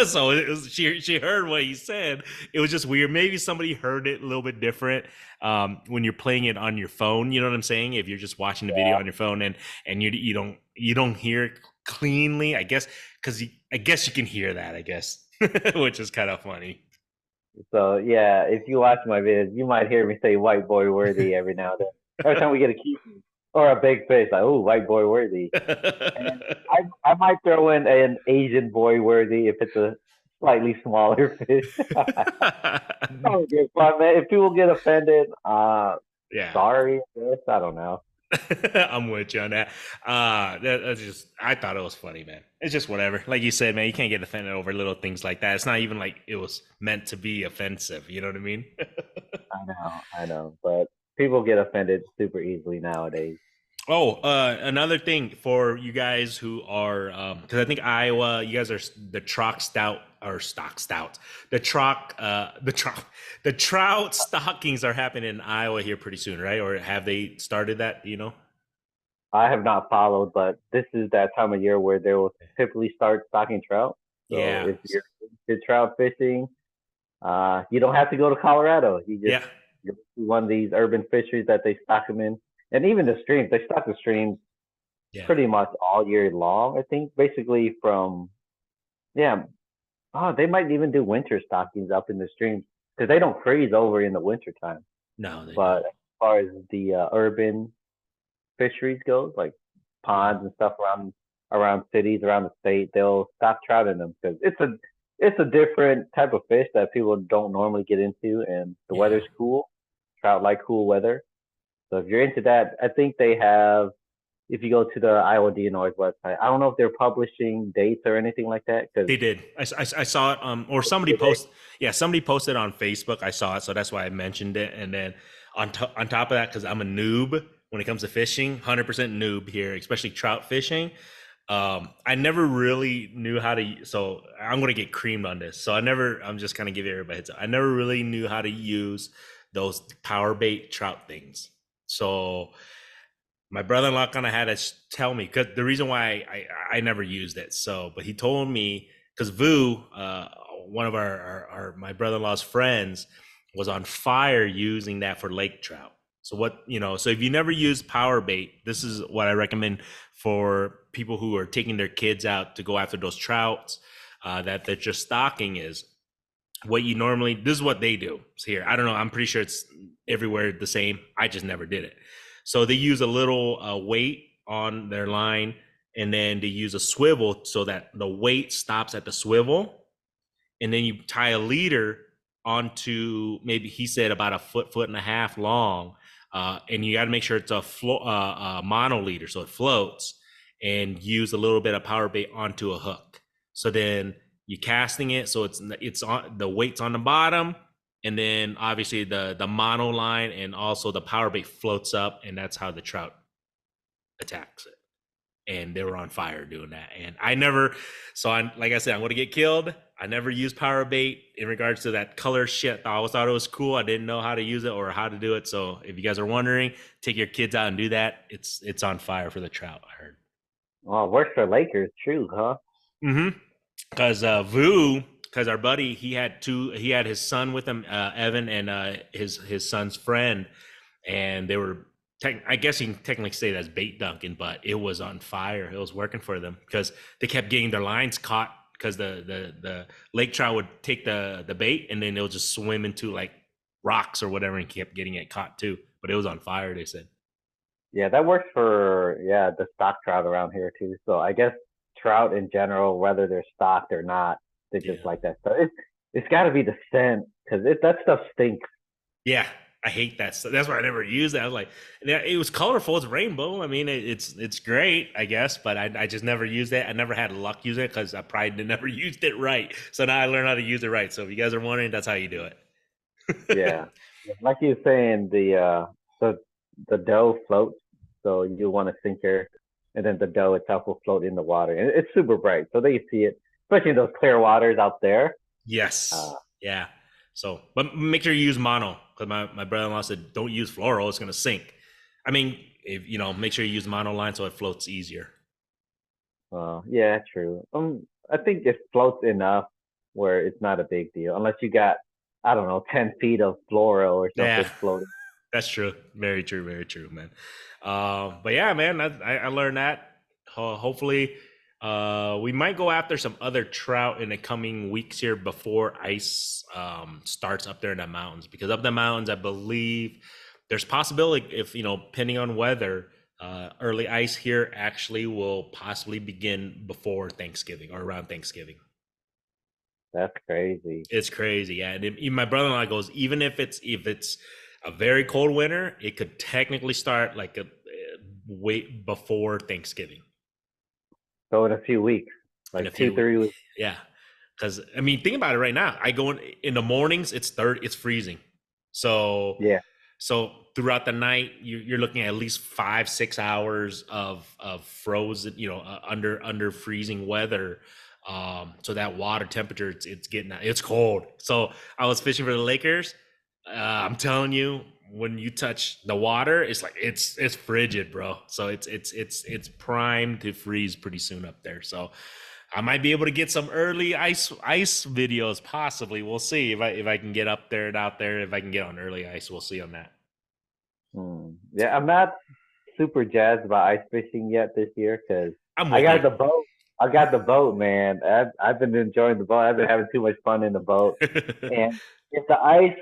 So she heard what he said. It was just weird. Maybe somebody heard it a little bit different when you're playing it on your phone. You know what I'm saying? If you're just watching the video on your phone and you don't hear it cleanly, I guess, because I guess you can hear that. I guess, which is kind of funny. So yeah, if you watch my videos, you might hear me say white boy worthy every now and then. Every time we get a keeper or a big fish, like, oh, white boy worthy. And I might throw in an Asian boy worthy if it's a slightly smaller fish. Probably good fun, man. If people get offended, sorry, I guess. I don't know. I'm with you on that. That's just, I thought it was funny, man. It's just whatever. Like you said, man, you can't get offended over little things like that. It's not even like it was meant to be offensive. You know what I mean? I know. But people get offended super easily nowadays. Oh, another thing for you guys who are, because I think Iowa, you guys are the trout stout or stock stouts. The trout stockings are happening in Iowa here pretty soon, right? Or have they started that? I have not followed, but this is that time of year where they will typically start stocking trout. So if you're into trout fishing, you don't have to go to Colorado. You just you're one of these urban fisheries that they stock them in. And even the streams, they stock the streams pretty much all year long, I think. Basically they might even do winter stockings up in the streams because they don't freeze over in the wintertime. No. But as far as the urban fisheries goes, like ponds and stuff around cities, around the state, they'll stock trout in them because it's a different type of fish that people don't normally get into, and the weather's cool. Trout like cool weather. So if you're into that, I think they have. If you go to the Iowa DNR's website, I don't know if they're publishing dates or anything like that. Because They did. I saw it. Or somebody post. Yeah, somebody posted on Facebook. I saw it, so that's why I mentioned it. And then on top of that, because I'm a noob when it comes to fishing, 100% noob here, especially trout fishing. I never really knew how to. So I'm gonna get creamed on this. So I'm just kind of give everybody a heads up. I never really knew how to use those power bait trout things. So my brother-in-law kind of had to tell me, because the reason why I never used it. So, but he told me, because Vu, one of my brother-in-law's friends, was on fire using that for lake trout. So so if you never use power bait, this is what I recommend for people who are taking their kids out to go after those trouts that they're just stocking is this is what they do. So here, I don't know, I'm pretty sure it's everywhere the same. I just never did it. So they use a little weight on their line, and then they use a swivel so that the weight stops at the swivel. And then you tie a leader onto, maybe he said about a foot and a half long. And you got to make sure it's a mono leader, so it floats, and use a little bit of power bait onto a hook. So then you casting it, so it's on, the weight's on the bottom, and then obviously the mono line and also the power bait floats up, and that's how the trout attacks it. And they were on fire doing that. And like I said, I'm going to get killed. I never used power bait in regards to that color shit. I always thought it was cool. I didn't know how to use it or how to do it. So if you guys are wondering, take your kids out and do that. It's on fire for the trout, I heard. Oh, works for Lakers, true, huh? Mm-hmm. Because because our buddy, he had his son with him, Evan, and his son's friend, and they were, I guess you can technically say that's bait dunking, but it was on fire. It was working for them because they kept getting their lines caught, because the lake trout would take the bait and then they'll just swim into like rocks or whatever and kept getting it caught too. But it was on fire, they said. Yeah, that works for the stock trout around here too. So I guess trout in general, whether they're stocked or not, they just like that stuff. It's got to be the scent, because that stuff stinks. Yeah, I hate that stuff. That's why I never used it. I was like, it was colorful. It's rainbow. I mean, it's great, I guess, but I just never used it. I never had luck using it because I probably never used it right. So now I learned how to use it right. So if you guys are wondering, that's how you do it. Yeah, like you were saying, the dough floats, so you want to sink her, and then the dough itself will float in the water, and it's super bright, so they see it, especially in those clear waters out there. Yes. Yeah. So, but make sure you use mono, because my brother-in-law said don't use fluoro; it's gonna sink. I mean, if make sure you use mono line so it floats easier. Yeah, true. I think it floats enough where it's not a big deal, unless you got, I don't know, 10 feet of fluoro or something floating. That's true. Very true, man. But yeah, man, I learned that. Hopefully, we might go after some other trout in the coming weeks here before ice starts up there in the mountains. Because up the mountains, I believe there's possibility, if depending on weather, early ice here actually will possibly begin before Thanksgiving or around Thanksgiving. That's crazy. It's crazy, yeah. And even my brother-in-law goes, even if it's a very cold winter, it could technically start like a wait before Thanksgiving. So in a few weeks, like 2-3 weeks. Yeah, because I mean, think about it right now. I go in the mornings, it's freezing. So yeah. So throughout the night, you're looking at least 5-6 hours of frozen, under freezing weather. So that water temperature, it's cold. So I was fishing for the Lakers. I'm telling you, when you touch the water, it's like it's frigid, bro. So it's primed to freeze pretty soon up there. So I might be able to get some early ice videos, possibly. We'll see if I can get up there and out there. If I can get on early ice, we'll see on that. Yeah, I'm not super jazzed about ice fishing yet this year because I got the boat. I got the boat, man. I've been enjoying the boat. I've been having too much fun in the boat. And if the ice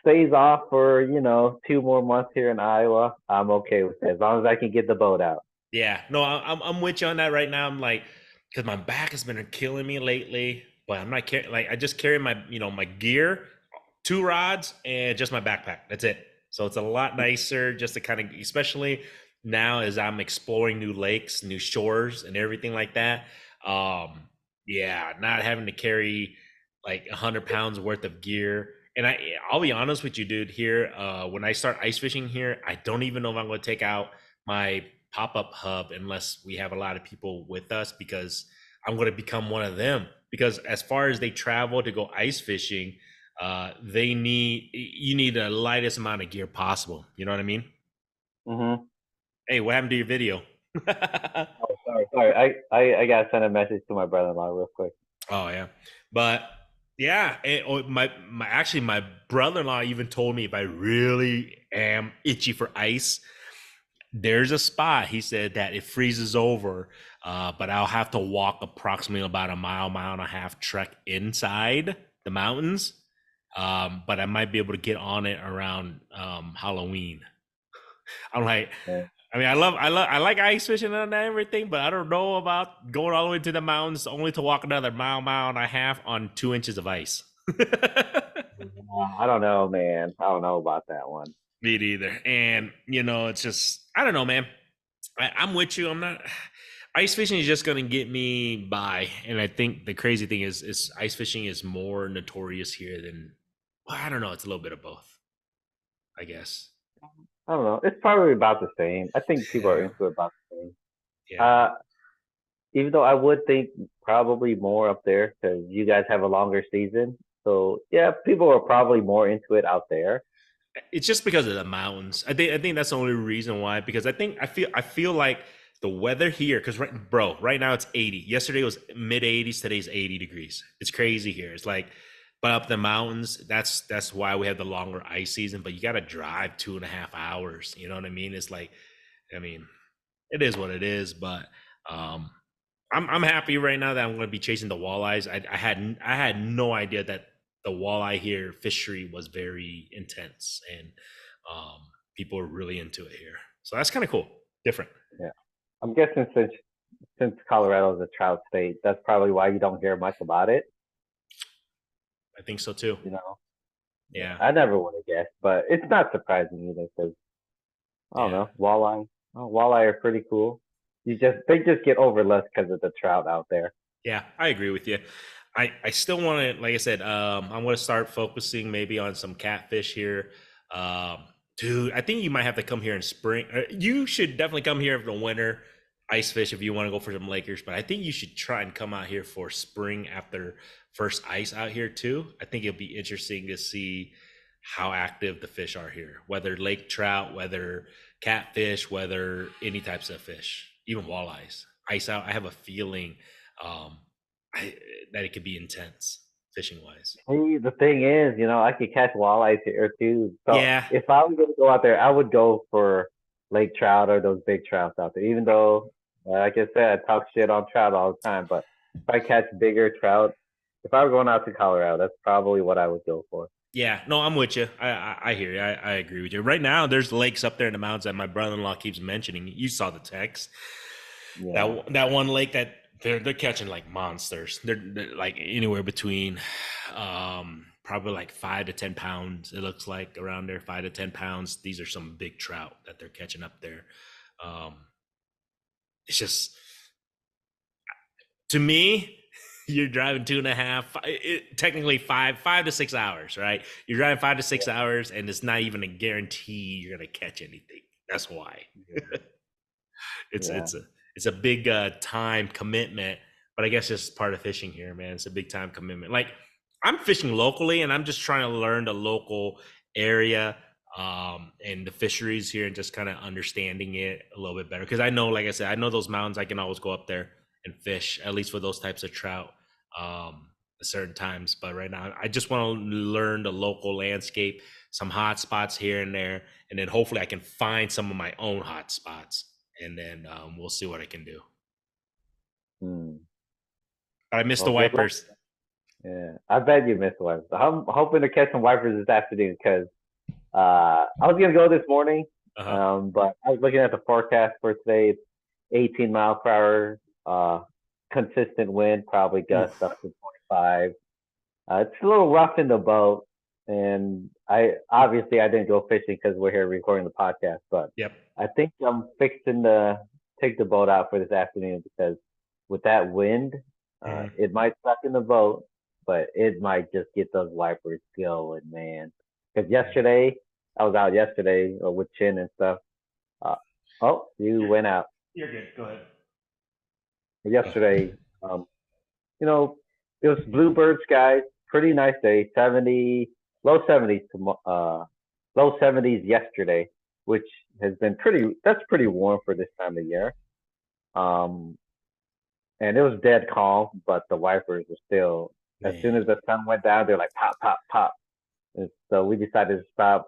stays off for 2 more months here in Iowa, I'm okay with it as long as I can get the boat out. Yeah, no, I'm with you on that right now. I'm like, because my back has been killing me lately, but I'm not I just carry my my gear, 2 rods, and just my backpack. That's it. So it's a lot nicer just to kind of, especially now as I'm exploring new lakes, new shores, and everything like that. Um, yeah, not having to carry like 100 pounds worth of gear. And I'll be honest with you, dude. Here, when I start ice fishing here, I don't even know if I'm going to take out my pop-up hub unless we have a lot of people with us, because I'm going to become one of them. Because as far as they travel to go ice fishing, you need the lightest amount of gear possible. You know what I mean? Mm-hmm. Hey, what happened to your video? Oh, sorry. I gotta send a message to my brother-in-law real quick. Oh yeah, but yeah, my brother-in-law even told me if I really am itchy for ice, there's a spot. He said that it freezes over, but I'll have to walk approximately about a mile and a half trek inside the mountains. But I might be able to get on it around Halloween. I'm like, Yeah. I mean, I like ice fishing and everything, but I don't know about going all the way to the mountains only to walk another mile and a half on 2 inches of ice. I don't know, man. I don't know about that one. Me neither. And it's just, I don't know, man. I'm with you. I'm not. Ice fishing is just gonna get me by, and I think the crazy thing is ice fishing is more notorious here than. Well, I don't know. It's a little bit of both, I guess. I don't know. It's probably about the same. I think people are Yeah. into it about the same. Yeah. Even though I would think probably more up there because you guys have a longer season. So yeah, people are probably more into it out there. It's just because of the mountains. I think that's the only reason why. Because I feel like the weather here. Because right now it's 80. Yesterday was mid 80s. Today's 80 degrees. It's crazy here. It's like, but up the mountains, that's why we have the longer ice season. But you got to drive 2.5 hours. You know what I mean? It's like, I mean, it is what it is. But um, I'm happy right now that I'm going to be chasing the walleyes. I had no idea that the walleye here fishery was very intense, and um, people are really into it here. So that's kind of cool, different. Yeah, I'm guessing since Colorado is a trout state, that's probably why you don't hear much about it. I think so too. You know, Yeah, I never would have guessed, but it's not surprising either because I don't yeah, know, walleye. Oh, walleye are pretty cool. They just get overlooked because of the trout out there. yeah. I agree with you. I still want to, like I said, I'm going to start focusing maybe on some catfish here. Um, Dude, I think you might have to come here in spring. You should definitely come here for the winter ice fish if you want to go for some Lakers. But I think you should try and come out here for spring after first ice out here too. I think it'll be interesting to see how active the fish are here, whether lake trout, whether catfish, whether any types of fish, even walleyes. Ice out. I have a feeling um, I, that it could be intense fishing wise. Hey, the thing is, I could catch walleyes here too. So Yeah, if I was going to go out there, I would go for lake trout or those big trouts out there. Even though, like I said, I talk shit on trout all the time, but if I catch bigger trout, if I were going out to Colorado, that's probably what I would go for. yeah, no, I'm with you. I hear you. I agree with you. Right now, there's lakes up there in the mountains that my brother-in-law keeps mentioning. You saw the text. Yeah. That one lake that they're catching like monsters. They're like anywhere between probably like 5 to 10 pounds. It looks like around there, 5 to 10 pounds. These are some big trout that they're catching up there. Um, it's just to me, you're driving 2.5, technically 5 to 6 hours, right? You're driving 5 to 6 hours, and it's not even a guarantee you're gonna catch anything. That's why. it's Yeah. it's a it's a big time commitment, but I guess it's part of fishing here, man. It's a big time commitment. Like I'm fishing locally, and I'm just trying to learn the local area and the fisheries here, and just kind of understanding it a little bit better. Because I know, like I said, I know those mountains. I can always go up there and fish, at least for those types of trout at certain times. But right now, I just want to learn the local landscape, some hot spots here and there, and then hopefully I can find some of my own hot spots, and then we'll see what I can do. Hmm. But I missed Well, the good luck. wipers. Yeah. I bet you missed one. I'm hoping to catch some wipers this afternoon because I was going to go this morning, Uh-huh. but I was looking at the forecast for today. It's 18 mile per hour, consistent wind, probably gusts Oof. up to 25. It's a little rough in the boat. and I didn't go fishing because we're here recording the podcast, but Yep. I think I'm fixing to take the boat out for this afternoon because with that wind, Mhm. it might suck in the boat, but it might just get those wipers going, man. Because yesterday, I was out yesterday with Chin and stuff. Uh, oh, you went out. You're good. Go ahead. Yesterday, um, you know, it was bluebird skies, pretty nice day, 70, low 70s, low 70s yesterday, which has been that's pretty warm for this time of year. Um, and it was dead calm, but the wipers were still, as soon Man. as the sun went down, they're like pop, pop, pop. And so we decided to stop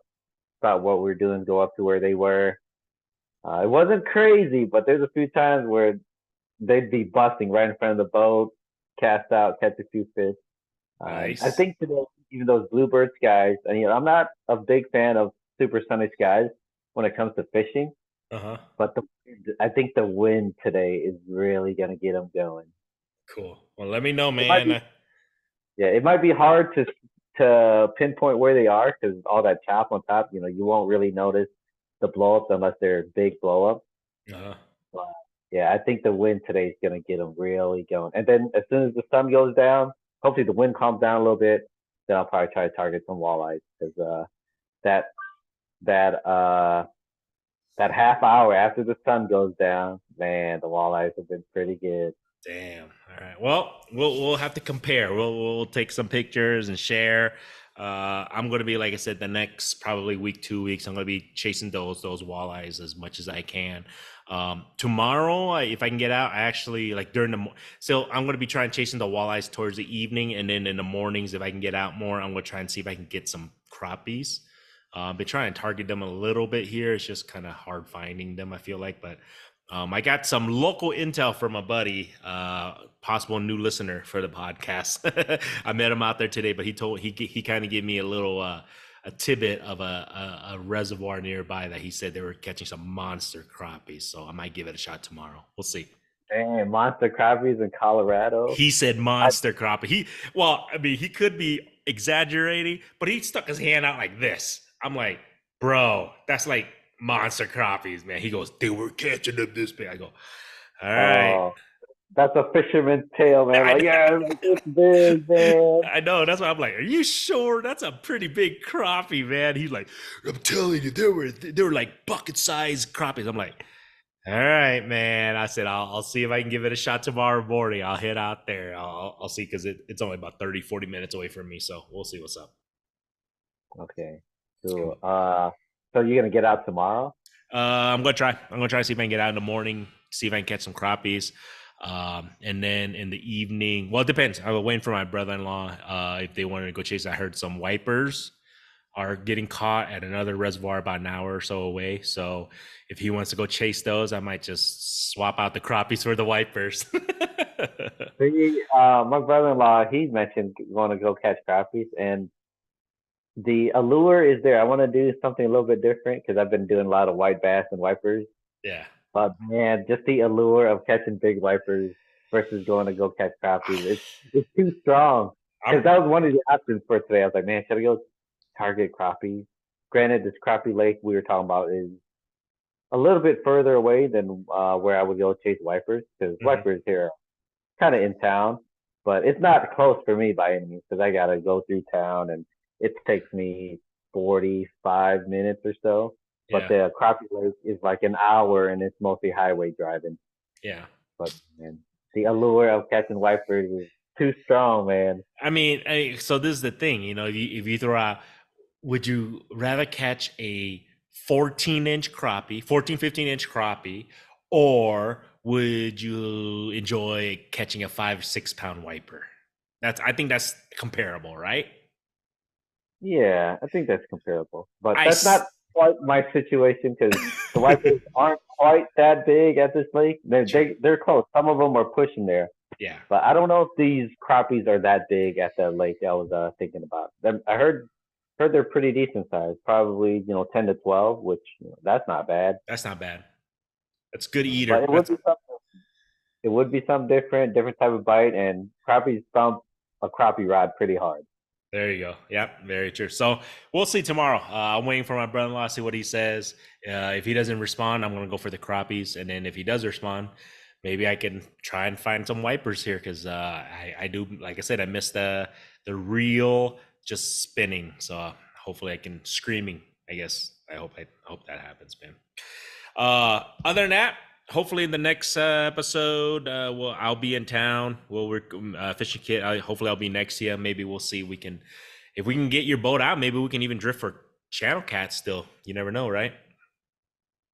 what we were doing, go up to where they were. It wasn't crazy, but there's a few times where they'd be busting right in front of the boat, cast out, catch a few fish. I Nice. think today, even those bluebird skies, and I'm not a big fan of super sunny skies when it comes to fishing, Uh-huh. but I think the wind today is really gonna get them going. Cool. Well, let me know, It might be, man. yeah, it might be hard to pinpoint where they are because all that chop on top, you won't really notice the blow ups unless they're big blow ups. Uh-huh. But yeah, I think the wind today is gonna get them really going. And then as soon as the sun goes down, hopefully the wind calms down a little bit. Then I'll probably try to target some walleyes because that that uh that half hour after the sun goes down, man, the walleyes have been pretty good. Damn. All right. Well, we'll have to compare. We'll take some pictures and share. I'm gonna be, like I said, the next probably week, 2 weeks. I'm gonna be chasing those walleyes as much as I can. Tomorrow, if I can get out, I actually like during so I'm gonna be trying chasing the walleyes towards the evening, and then in the mornings, if I can get out more, I'm gonna try and see if I can get some crappies. Been trying to target them a little bit here. It's just kind of hard finding them, I feel like, but I got some local intel from a buddy, possible new listener for the podcast. I met him out there today, but he kind of gave me a little a tidbit of a reservoir nearby that he said they were catching some monster crappies. So I might give it a shot tomorrow. We'll see. Dang, monster crappies in Colorado. He said I, monster crappie. He could be exaggerating, but he stuck his hand out like this. I'm like, bro, that's like monster crappies, man. He goes, they were catching them this big. I go, all right. oh, that's a fisherman's tale, man. I Like, know. yeah, like it's big, man. I know. That's why I'm like, are you sure? That's a pretty big crappie, man. He's like, I'm telling you, they were like bucket sized crappies. I'm like, all right, man. I said, I'll see if I can give it a shot tomorrow morning. I'll head out there. I'll see because it's only about 30-40 minutes away from me. So we'll see what's up. Okay, cool. So you're gonna get out tomorrow? I'm gonna try. I'm gonna try to see if I can get out in the morning, see if I can catch some crappies. And then in the evening, well, it depends. I was waiting for my brother-in-law if they wanted to go chase. I heard some wipers are getting caught at another reservoir about an hour or so away. So if he wants to go chase those, I might just swap out the crappies for the wipers. See, my brother-in-law, he mentioned want to go catch crappies, and the allure is there. I want to do something a little bit different because I've been doing a lot of white bass and wipers. Yeah. But man, just the allure of catching big wipers versus going to go catch crappies, it's too strong. Because that was one of the options for today. I was like, man, should I go target crappies? Granted, this crappie lake we were talking about is a little bit further away than where I would go chase wipers because wipers here are kind of in town, but it's not close for me by any means because I gotta go through town and it takes me 45 minutes or so. But Yeah. the crappie lake is like an hour and it's mostly highway driving. Yeah. But man, the allure of catching wipers is too strong, man. I mean, so this is the thing, if you throw out, would you rather catch a 14-inch crappie, 14, 15-inch crappie, or would you enjoy catching a 5 or 6 pound wiper? I think that's comparable, right? Yeah, I think that's comparable. But I that's not s- quite my situation because the wipers aren't quite that big at this lake. They're close. Some of them are pushing there. Yeah. But I don't know if these crappies are that big at the lake I was thinking about. I heard they're pretty decent size, probably 10 to 12, which that's not bad. That's not bad. That's good But eater. it would be something. It would be something different type of bite, and crappies stomp a crappie rod pretty hard. There you go. Yep, very true. So we'll see tomorrow. I'm waiting for my brother-in-law to see what he says. If he doesn't respond, I'm going to go for the crappies. And then if he does respond, maybe I can try and find some wipers here because I do, like I said, I missed the reel just spinning. So hopefully I can screaming. I guess I hope that happens, man. Other than that, hopefully in the next episode, I'll be in town. We'll work fishing kit. Hopefully I'll be next to you. Maybe we'll see if we can get your boat out. Maybe we can even drift for channel cats. Still, you never know, right?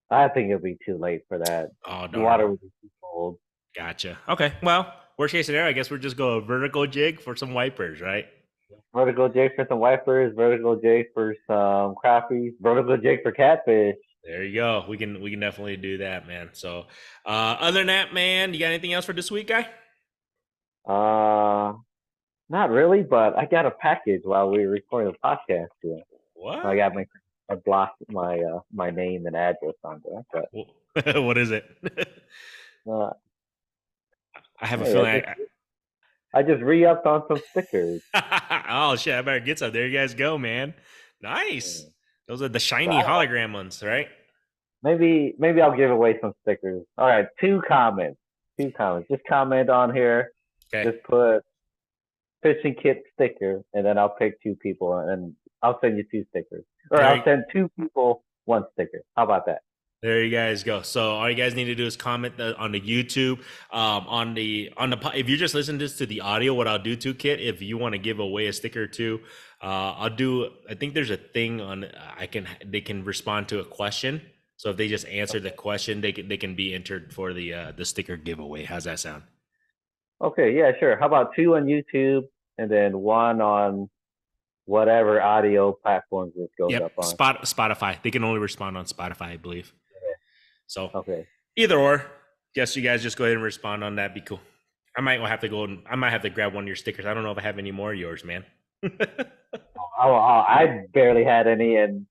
I think it'll be too late for that. Oh, The darn. water will be too cold. Gotcha. Okay. Well, worst case scenario, I guess we're just go a vertical jig for some wipers, right? Vertical jig for some wipers, vertical jig for some crappies, vertical jig for catfish. There you go. We can definitely do that, man. So, other than that, man, you got anything else for this week, guy? Not really, but I got a package while we were recording the podcast here. What? I blocked my name and address on there. But What is it? uh, I have a hey, feeling. I just re-upped on some stickers. Oh shit! I better get some. There you guys go, man. Nice. Yeah. Those are the shiny hologram ones, right? Maybe I'll give away some stickers. All right, two comments. Just comment on here. Okay. Just put fishing kit sticker, and then I'll pick two people, and I'll send you two stickers, or I'll send two people one sticker. How about that? There you guys go. So all you guys need to do is comment on the YouTube, if you're just listening to this to the audio, what I'll do too, Kit, if you want to give away a sticker or two, I think there's a thing they can respond to a question. So if they just answer the question, they can be entered for the sticker giveaway. How's that sound? Okay, yeah, sure. How about two on YouTube and then one on whatever audio platforms this goes up on? Spotify. They can only respond on Spotify, I believe. So okay. Either or, guess you guys just go ahead and respond on that. Be cool. I might have to grab one of your stickers. I don't know if I have any more of yours, man. I barely had any, and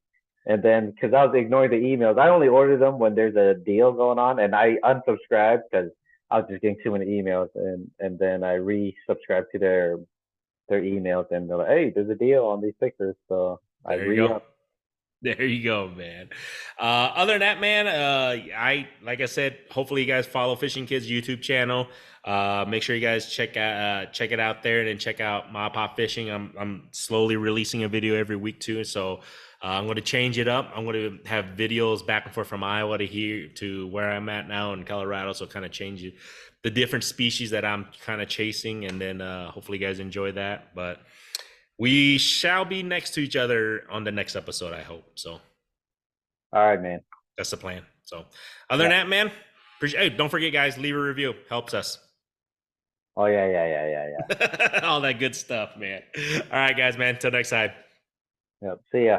then because I was ignoring the emails, I only ordered them when there's a deal going on, and I unsubscribed because I was just getting too many emails, and then I resubscribed to their emails, and they're like, hey, there's a deal on these stickers, so I re-upped. There you go, man. Other than that, man, like I said, hopefully you guys follow Fishing Kids YouTube channel. Make sure you guys check it out there, and then check out Ma Pop Fishing. I'm slowly releasing a video every week too, so I'm going to change it up. I'm going to have videos back and forth from Iowa to here to where I'm at now in Colorado, so kind of change the different species that I'm kind of chasing, and then hopefully you guys enjoy that. But we shall be next to each other on the next episode, I hope. So, all right, man. That's the plan. So, other than that, man, hey, don't forget, guys, leave a review. Helps us. Oh, yeah. All that good stuff, man. All right, guys, man. Until next time. Yep. See ya.